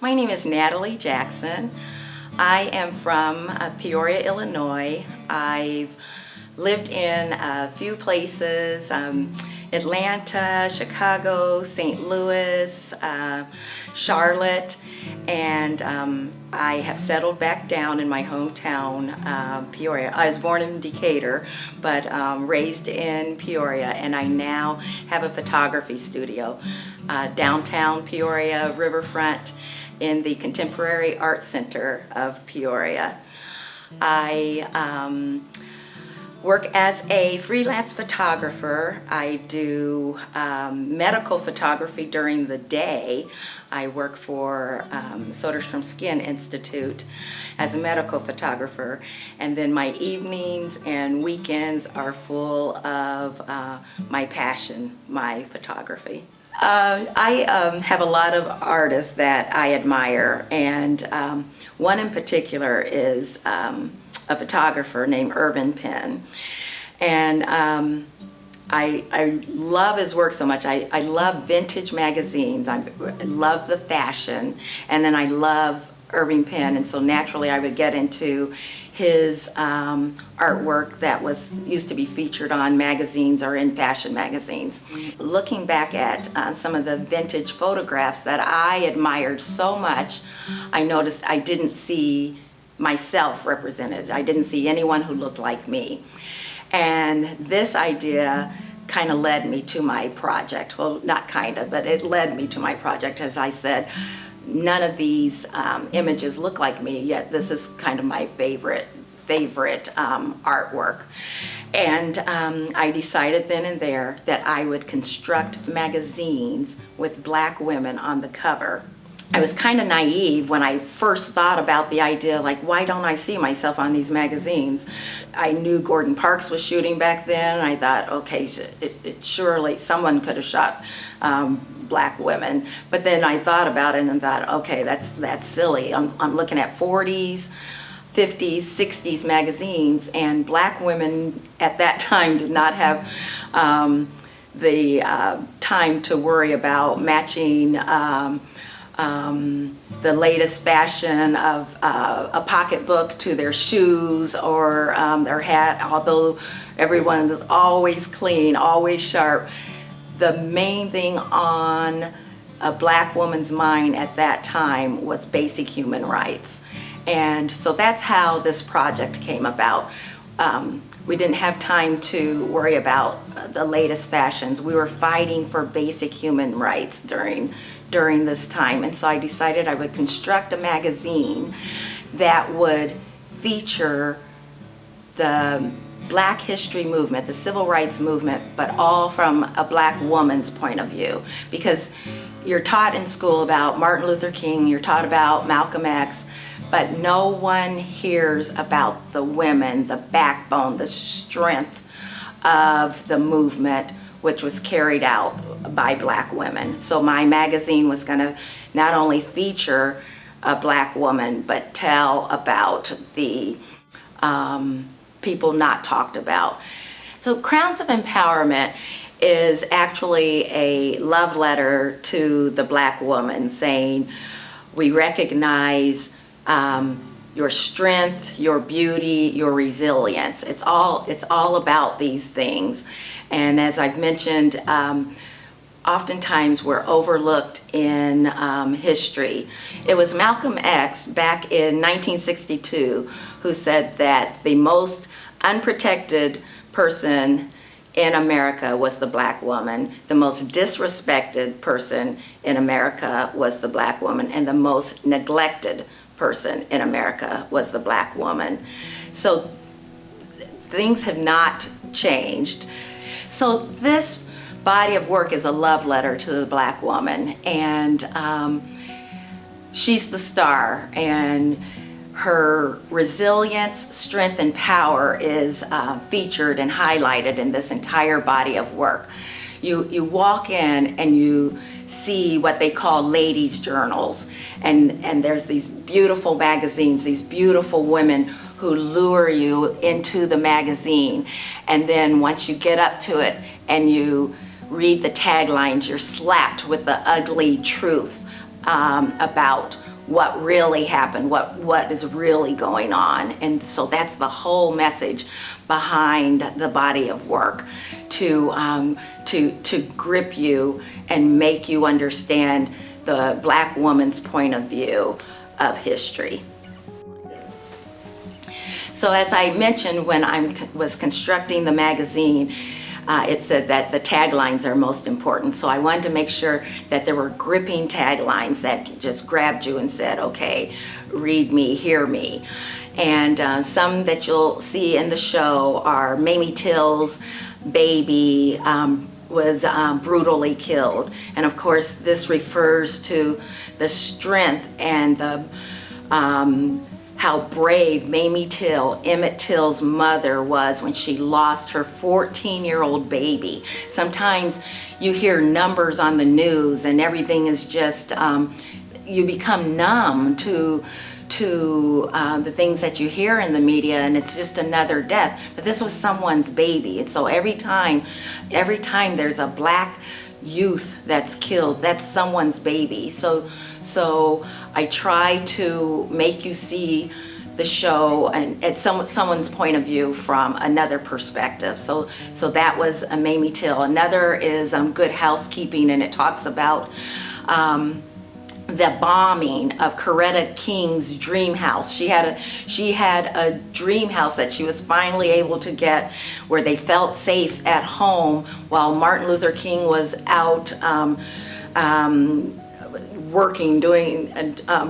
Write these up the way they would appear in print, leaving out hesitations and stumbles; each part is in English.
My name is Natalie Jackson. I am from Peoria, Illinois. I've lived in a few places, Atlanta, Chicago, St. Louis, Charlotte, and I have settled back down in my hometown, Peoria. I was born in Decatur, but raised in Peoria, and I now have a photography studio downtown Peoria, riverfront, in the Contemporary Art Center of Peoria. I work as a freelance photographer. I do medical photography during the day. I work for Soderstrom Skin Institute as a medical photographer, and then my evenings and weekends are full of my passion, my photography. I have a lot of artists that I admire, and one in particular is a photographer named Irving Penn. And I love his work so much. I love vintage magazines. I love the fashion, and then I love Irving Penn, and so naturally I would get into his artwork that used to be featured on magazines or in fashion magazines. Looking back at some of the vintage photographs that I admired so much, I noticed I didn't see myself represented. I didn't see anyone who looked like me. And this idea kind of led me to my project. Well, not kind of, but it led me to my project. As I said, none of these images look like me, yet this is kind of my favorite artwork. And I decided then and there that I would construct magazines with black women on the cover. I was kind of naive when I first thought about the idea, like, why don't I see myself on these magazines? I knew Gordon Parks was shooting back then, and I thought, okay, surely someone could have shot black women. But then I thought about it and thought, okay, that's silly. I'm looking at 40s, 50s, 60s magazines, and black women at that time did not have the time to worry about matching the latest fashion of a pocketbook to their shoes or their hat. Although everyone is always clean, always sharp, the main thing on a black woman's mind at that time was basic human rights. And so that's how this project came about. We didn't have time to worry about the latest fashions. We were fighting for basic human rights during this time. And so I decided I would construct a magazine that would feature the Black history movement, the civil rights movement, but all from a black woman's point of view. Because you're taught in school about Martin Luther King, you're taught about Malcolm X, but no one hears about the women, the backbone, the strength of the movement, which was carried out by black women. So my magazine was going to not only feature a black woman, but tell about the people not talked about. So Crowns of Empowerment is actually a love letter to the black woman, saying we recognize your strength, your beauty, your resilience. It's all about these things. And as I've mentioned, oftentimes we're overlooked in history. It was Malcolm X back in 1962 who said that the most unprotected person in America was the black woman, the most disrespected person in America was the black woman, and the most neglected person in America was the black woman. So things have not changed. So this body of work is a love letter to the black woman, and she's the star, and her resilience, strength, and power is featured and highlighted in this entire body of work. You walk in and you see what they call ladies' journals, and there's these beautiful magazines, these beautiful women who lure you into the magazine. And then once you get up to it and you read the taglines, you're slapped with the ugly truth about what really happened, what is really going on. And so that's the whole message behind the body of work, to grip you and make you understand the Black woman's point of view of history. So as I mentioned, when I was constructing the magazine, it said that the taglines are most important. So I wanted to make sure that there were gripping taglines that just grabbed you and said, okay, read me, hear me. And some that you'll see in the show are Mamie Till's baby was brutally killed. And of course, this refers to the strength and the how brave Mamie Till, Emmett Till's mother, was when she lost her 14-year-old baby. Sometimes you hear numbers on the news and everything is just, you become numb to the things that you hear in the media, and it's just another death. But this was someone's baby. And so every time there's a Black youth that's killed, that's someone's baby. So I try to make you see the show and at someone's point of view from another perspective. So that was a Mamie Till. Another is Good Housekeeping, and it talks about the bombing of Coretta King's dream house. She had a dream house that she was finally able to get, where they felt safe at home while Martin Luther King was out working, doing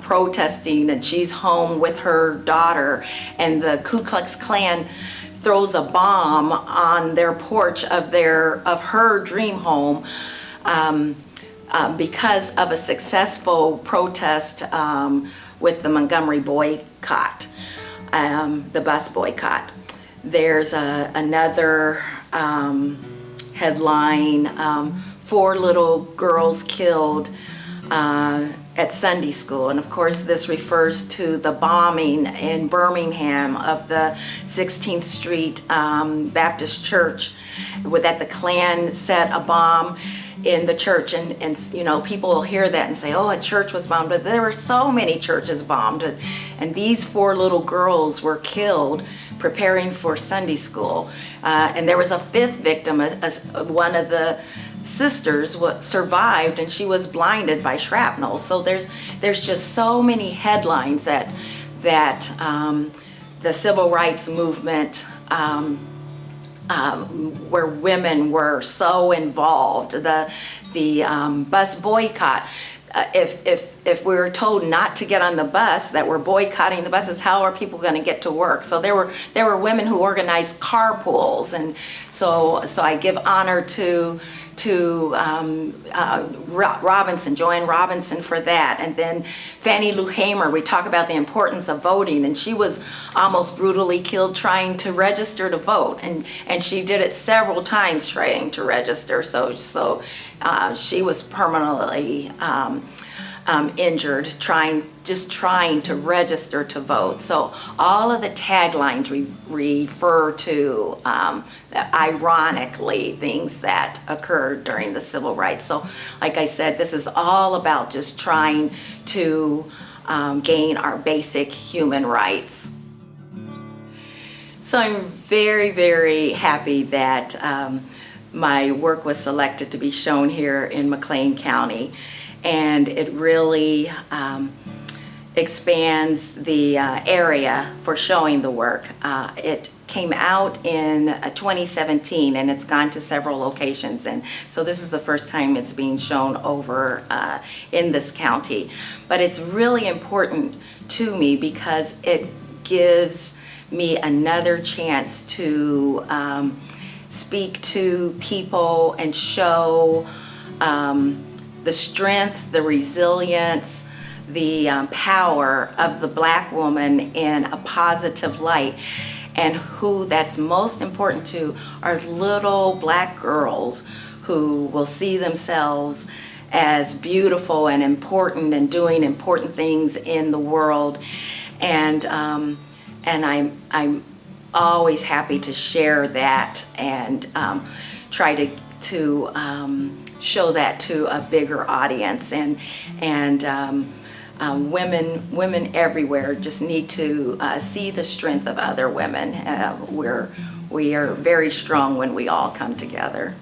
protesting, and she's home with her daughter, and the Ku Klux Klan throws a bomb on their porch of her dream home because of a successful protest with the Montgomery boycott, the bus boycott. There's another headline, 4 little girls killed at Sunday school. And of course this refers to the bombing in Birmingham of the 16th Street Baptist Church, that the Klan set a bomb in the church, and you know, people will hear that and say, oh, a church was bombed, but there were so many churches bombed, and these 4 little girls were killed preparing for Sunday school. And there was a 5th victim, one of the sisters survived, and she was blinded by shrapnel. So there's just so many headlines that the civil rights movement, where women were so involved, the bus boycott. If we were told not to get on the bus, that we're boycotting the buses, how are people going to get to work? So there were women who organized carpools, and so I give honor to Robinson, Joanne Robinson, for that. And then Fannie Lou Hamer, we talk about the importance of voting, and she was almost brutally killed trying to register to vote, and she did it several times trying to register. So she was permanently injured trying to register to vote. So all of the taglines refer to ironically things that occurred during the civil rights. So like I said, this is all about just trying to gain our basic human rights. So I'm very, very happy that my work was selected to be shown here in McLean County, and it really expands the area for showing the work. It came out in 2017, and it's gone to several locations, and so this is the first time it's being shown over in this county. But it's really important to me because it gives me another chance to speak to people and show the strength, the resilience, the power of the Black woman in a positive light. And who that's most important to are little Black girls who will see themselves as beautiful and important and doing important things in the world. And and I'm always happy to share that and try to show that to a bigger audience, and women everywhere just need to see the strength of other women. We are very strong when we all come together.